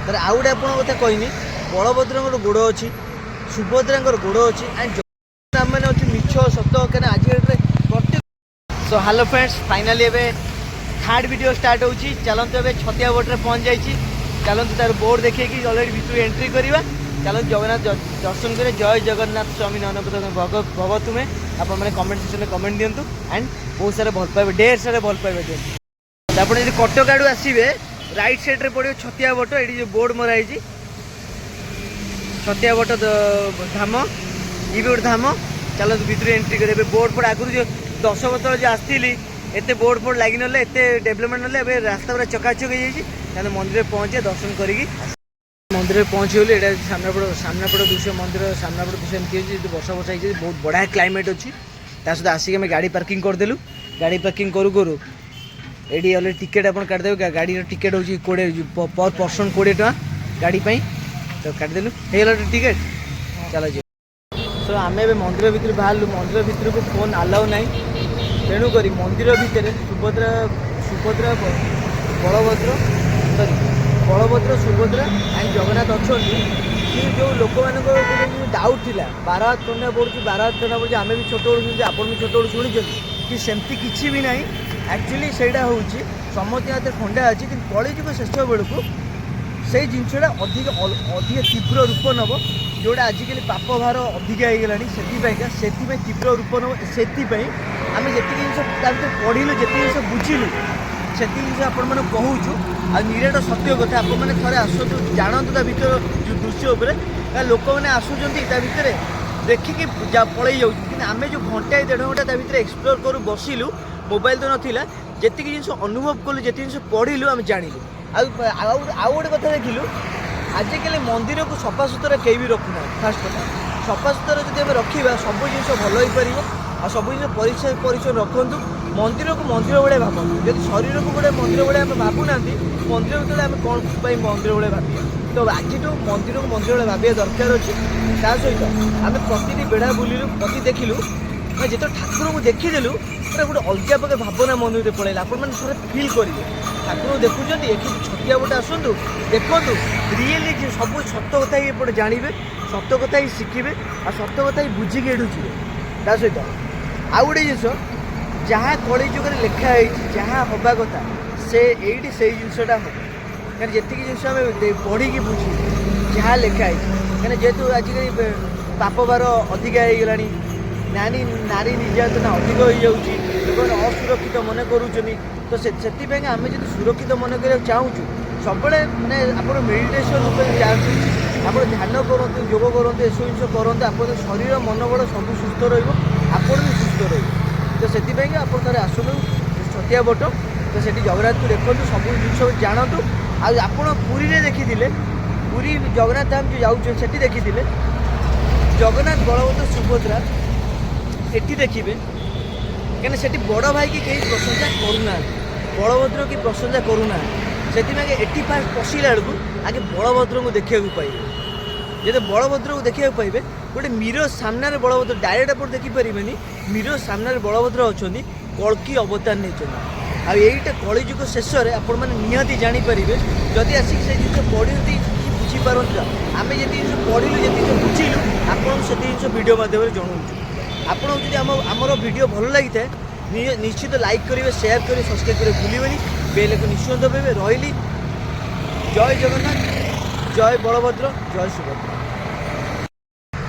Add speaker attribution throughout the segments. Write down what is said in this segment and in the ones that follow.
Speaker 1: तर आउ गोटे आपन कथा कहनी बलभद्र गोड़ अच्छी सुभद्रा गोड़ अच्छी एंड नाम मैंने अच्छी मिछ सत क्या आज प्रत्येक। सो हेलो फ्रेंड्स फाइनाली एवं थर्ड वीडियो स्टार्ट होची चलते एवं छतिया बटरे पहुँच जाइए चलते तार बोर्ड देखिए कि अलरेडी भितर एंट्री करवा चलते जगन्नाथ दर्शन करें जय जगन्नाथ स्वामी नयनपथ भव तुम्हें आप कमेंट सेक्शन में कमेंट दिंतु एंड बहुत सारे भल पाइबे ढेर सारे भल पाइबे दिखाते आप कटक आड़ू आसवे राइट साइड रे पड़ो छतिया बट ये जो बोर्ड मराई छतिया बट धाम ये भी गोटे धाम चलते भितर एंट्री करेंगे बोर्ड पर आगुरी जो 10 वर्ष जो आसती एत बोर्ड फोर्ड लगी ना एत डेभलपमेंट ना रास्ता पूरा चकाचक हो जाए मंदिर पहुँचे दर्शन करी मंदिर पहुँची गली ये सामनापड़ दृश्य मंदिर सामनापड़ दृश्य एमती हो वर्षा वर्षा हो बहुत बढ़िया क्लाइमेट अच्छी सहित आसिक आम गाड़ी पार्किंग करदेलु गाड़ी पार्किंग करू करू ये अलरेडी टिकेट आप काटिदेवे गाड़ी टिकेट हूँ 20 पर पर्सन 20 टका गाड़ी तो काटिदेलु हो टिकेट चलो जी। सो आम ए मंदिर भितर बाहर मंदिर भितर को फोन आलाउ ना तेणुक मंदिर भितर सुभद्रा सुभद्रा बलभद्र सॉरी बलभद्र सुभद्रा एंड जगन्नाथ अच्छा कि जो लोक मान डाउट थी बार हाथ करना पड़ू बार हाथ करना पड़े आम भी छोट बड़ू आप भी छोट बड़ू शुणी कि सेमती किसी भी ना एक्चुअली से हूँ समस्त हाथ खंडा अच्छी कि कलिजुग शेष बेलू से जिनसा अधिक अधिक तीव्र रूप नब जोटा आजिकल पाप भार अधिका होगा से तीव्र रूप नब से आम जी जिन पढ़लु जी जिन बुझिलु से जिन आपण कहूँ आ निराट सत्य कथा आपने थे आसतु जानतु भर जो दृश्य उपर लोक मैंने आसुँच भितर देखिकी पलि जामें जो घंटाए 1.5 घंटा भर एक्सप्लोर करूँ बसिलु मोबाइल तो नाला जी जिन अनुभव कलु जी जिन पढ़लु आम जानलु आउ गोटे कथा देखिलु आजिकल मंदिर को सफा सुतरा कहीं भी रखुना फास्ट कथा सफा सुतरा जब रखा सब जिन भल हो पार आ सब जिन परिचय परिचय रखु मंदिर को मंदिर भाया भावतु जब शरीर को गोटे मंदिर भाया आम भावुना मंदिर भीतर आम कौन मंदिर भाया भाविया तो आज मंदिर को मंदिर भाया भाविया दरकार अच्छे ता सहित आम प्रति बेढ़ा बुलू प्रति देखिलु जो ठाकुर को देखीदेलु पूरा गोटे अलग प्रकार भावना मन में पड़ेगा आपण मैंने फिल करेंगे ठाकुर देखुं ये छतिया बटे आसतु देखु रियली सब सत कथा ही एपटे जानवे सत कथा ही शिखे आ सत कथा ही बुझिकी एठू जी ता सहित आउ गोटे जिन जहाँ कलिजुग लिखाई जहाँ हवा कथा से ये से जिनसा हम कहीं जी जिन पढ़ी बुझी जहाँ लिखाई कहीं जेहेतु आजिकल पाप भार अधिका हो नानी नारी निर्यातना अधिक हो जाऊँगी लोग असुरक्षित मन करूँ तो से आम जो सुरक्षित मन करा चाहूँ सब मैंने आप मेडिटेशन जातु आप ध्यान करूँ योग करूँ ये सब जिन करूँ आप शरीर मन बड़ सब सुस्थ रहा भी सुस्थ रही तो से आप आसतु छतिया बट तो से जगन्नाथ को देखो सब जिन जानतु आप पुरी देखी पुरी जगन्नाथ धाम जो जाऊँ से देखी जगन्नाथ बलभद्र सुभद्रा एटी देखिए कहीं से बड़ भाई की कहीं प्रशंसा करूना बलभद्र की प्रशंसा करूना से एटी फास्ट पशिला बेलू आगे बलभद्र को देखा पाइबे जब बलभद्र को देखा पाइबे गोटे मिरर सामने बलभद्र डायरेक्ट आप देखिपारे मिरर सामने बलभद्र अच्छा कल्कि अवतार नहीं आईटा कलिजुग शेष में निहाती जानीपारे जदि आसिक से जिन पढ़ी बुझीपारती आम जी जिन पढ़लु जी जिन बुझिलु आपको से जिन भिडियो मध्यम जनाऊँ आपको जी आमर भिडियो भल लगी है निश्चित लाइक करेंगे शेयर करेंगे सब्सक्राइब करेंगे भूलें बेल को निश्चय दबाइबे रही जय जगन्नाथ जय बलभद्र जय सुभद्रा।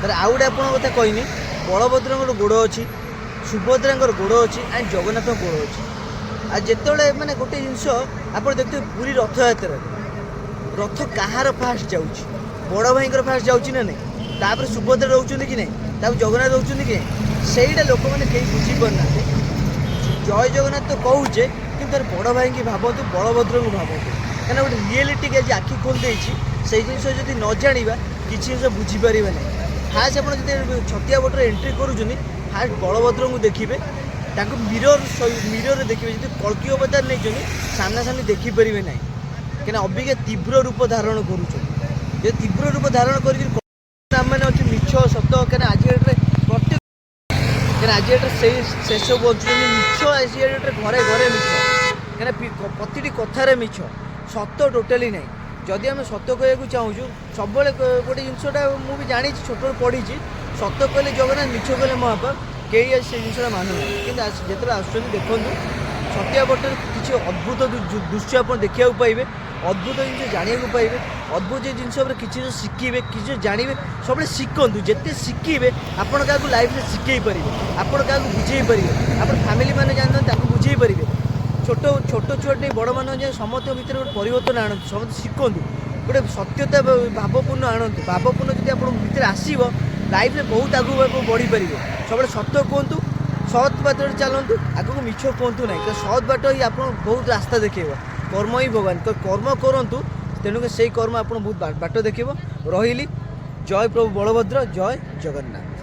Speaker 1: तर आउ गोटे आपन कथा कहनी बलभद्र गोड़ अच्छी सुभद्रा गोड़ अच्छी एंड जगन्नाथ गोड़ अच्छी आ जिते मैंने गोटे जिनस आप देखते पूरी रथ यात्रा रथ कहार फास्ट जाऊँगी बड़ भाई फास्ट जाऊँगी ना नहीं तापर सुभद्रा रोचे कि नहीं तापर जगन्नाथ रोचे कि सहीटा लोक मैंने कहीं बुझीपारना जय जगन्नाथ तो कहूचे कि तार बड़ भाई की भावतु बलभद्र को भावतु कहीं गोटे रियलिटी आज आखि खोल से जिन जब न जाना किसी जिन बुझीपारे ना फास्ट आप छतिया बटर एंट्री करूँ फास्ट बलभद्र को देखिए मिरर देखिए जी कल्कि अवतार नहीं सामना सामने देखिपारे ना कहीं अबिका तीव्र रूप धारण कर तीव्र रूप धारण कर मैंने अच्छे मिछ सत क्या आज प्रत्येक आज से सब बचुं मिछ आज घरे घरे मिछ कहीं प्रति कथार मिछ सत टोटाली ना ଯଦି ଆମେ ସତ୍ୟ କହିବାକୁ ଚାହୁଁଛୁ ସବୁବେଳେ ଗୋଟେ ଜିନିଷଟା ମୁଁ ବି ଜାଣିଛି ଛୋଟରୁ ପଢ଼ିଛି, ସତ୍ୟ କହିଲେ ଜଗନ୍ନାଥ ମିଛ କହିଲେ ମହାପାପ, କେହି ଆଜି ସେ ଜିନିଷଟା ମାନୁନାହାନ୍ତି। କିନ୍ତୁ ଯେତେବେଳେ ଆସୁଛନ୍ତି ଦେଖନ୍ତୁ ସତ୍ୟାବଟରେ କିଛି ଅଦ୍ଭୁତ ଦୃଶ୍ୟ ଆପଣ ଦେଖିବାକୁ ପାଇବେ, ଅଦ୍ଭୁତ ଜିନିଷ ଜାଣିବାକୁ ପାଇବେ, ଅଦ୍ଭୁତ ଜିନିଷ ଉପରେ କିଛି ଶିଖିବେ, କିଛି ଜାଣିବେ। ସବୁବେଳେ ଶିଖନ୍ତୁ, ଯେତେ ଶିଖିବେ ଆପଣ କାହାକୁ ଲାଇଫ୍ରେ ଶିଖେଇ ପାରିବେ, ଆପଣ କାହାକୁ ବୁଝେଇ ପାରିବେ, ଆପଣ ଫ୍ୟାମିଲି ମାନେ ଜାଣିଛନ୍ତି ତାକୁ ବୁଝେଇ ପାରିବେ। ଛୋଟ ଛୋଟ ଛୁଆଟେ ବଡ଼ମାନଙ୍କ ଯାଏଁ ସମସ୍ତଙ୍କ ଭିତରେ ଗୋଟେ ପରିବର୍ତ୍ତନ ଆଣନ୍ତୁ, ସମସ୍ତେ ଶିଖନ୍ତୁ, ଗୋଟେ ସତ୍ୟତା ଭାବପୂର୍ଣ୍ଣ ଆଣନ୍ତୁ। ଭାବପୂର୍ଣ୍ଣ ଯଦି ଆପଣଙ୍କ ଭିତରେ ଆସିବ ଲାଇଫ୍ରେ ବହୁତ ଆଗକୁ ଆଗକୁ ବଢ଼ିପାରିବେ। ସବୁବେଳେ ସତ୍ୟ କୁହନ୍ତୁ, ସତ୍ ବାଟରେ ଚାଲନ୍ତୁ, ଆଗକୁ ମିଛ କୁହନ୍ତୁ ନାହିଁ, କାରଣ ସତ୍ ବାଟ ହିଁ ଆପଣ ବହୁତ ରାସ୍ତା ଦେଖେଇବ। କର୍ମ ହିଁ ଭଗବାନ, ତ କର୍ମ କରନ୍ତୁ, ତେଣୁକରି ସେଇ କର୍ମ ଆପଣ ବହୁତ ବାଟ ଦେଖେଇବ। ରହିଲି, ଜୟ ପ୍ରଭୁ ବଳଭଦ୍ର, ଜୟ ଜଗନ୍ନାଥ।